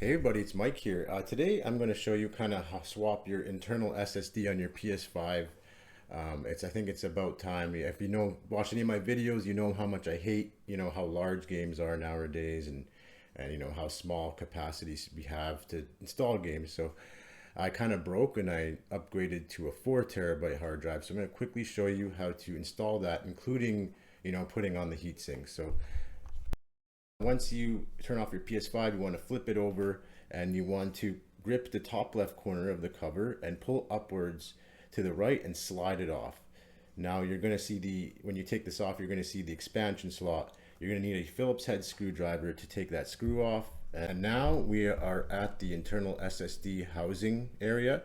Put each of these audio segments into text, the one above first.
Hey everybody, it's Mike here. Today I'm going to show you kind of how swap your internal SSD on your PS5. I think it's about time. If you watch any of my videos, you know how much I hate, how large games are nowadays, and how small capacities we have to install games. So I kind of broke and I upgraded to a 4 terabyte hard drive. So I'm going to quickly show you how to install that, including, putting on the heatsink. So once you turn off your PS5, you want to flip it over and you want to grip the top left corner of the cover and pull upwards to the right and slide it off. Now you're going to see when you take this off, you're going to see the expansion slot. You're going to need a Phillips head screwdriver to take that screw off. And now we are at the internal SSD housing area.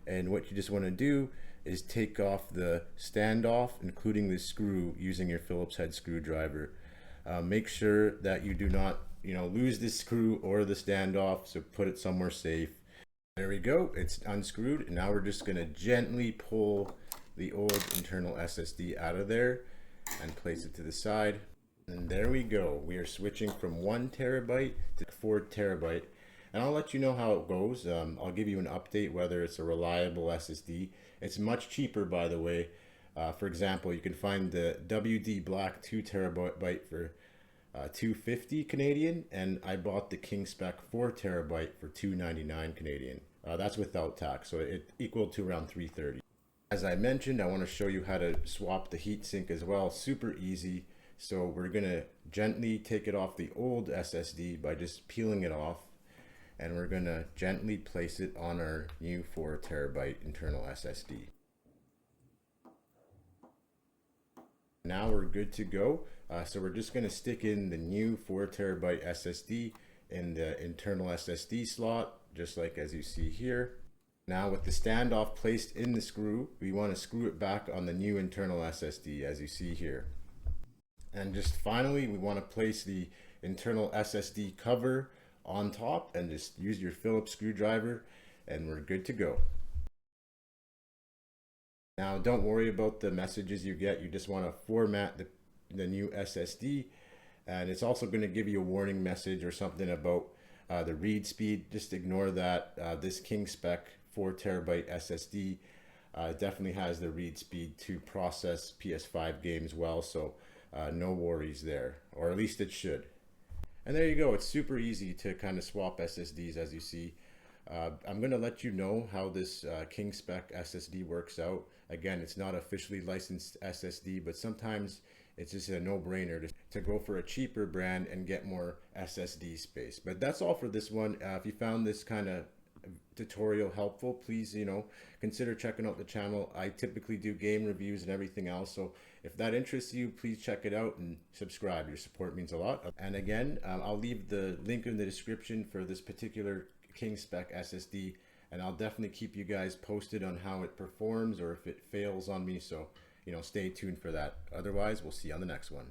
And what you just want to do is take off the standoff, including the screw, using your Phillips head screwdriver. Make sure that you do not, lose this screw or the standoff, so put it somewhere safe. There we go, it's unscrewed. And now we're just going to gently pull the old internal SSD out of there and place it to the side. And there we go. We are switching from 1 terabyte to 4 terabyte. And I'll let you know how it goes. I'll give you an update whether it's a reliable SSD. It's much cheaper, by the way. For example, you can find the WD Black 2 terabyte for $250 Canadian, and I bought the KingSpec 4 terabyte for $299 Canadian. That's without tax, so it equaled to around $330. As I mentioned, I want to show you how to swap the heatsink as well. Super easy. So we're gonna gently take it off the old SSD by just peeling it off, and we're gonna gently place it on our new 4 terabyte internal SSD. Now we're good to go. So we're just going to stick in the new 4 terabyte SSD in the internal SSD slot, just like as you see here. Now with the standoff placed in the screw, we want to screw it back on the new internal SSD as you see here. And just finally, we want to place the internal SSD cover on top and just use your Phillips screwdriver and we're good to go. Now, don't worry about the messages you get. You just want to format the new SSD. And it's also going to give you a warning message or something about the read speed. Just ignore that. This KingSpec 4 terabyte SSD definitely has the read speed to process PS5 games well. So no worries there, or at least it should. And there you go. It's super easy to kind of swap SSDs as you see. I'm going to let you know how this KingSpec SSD works out. Again, it's not officially licensed SSD, but sometimes it's just a no-brainer to go for a cheaper brand and get more SSD space. But that's all for this one. If you found this kind of tutorial helpful, please, consider checking out the channel. I typically do game reviews and everything else. So if that interests you, please check it out and subscribe. Your support means a lot. And again, I'll leave the link in the description for this particular KingSpec SSD, and I'll definitely keep you guys posted on how it performs or if it fails on me. So, stay tuned for that. Otherwise, we'll see you on the next one.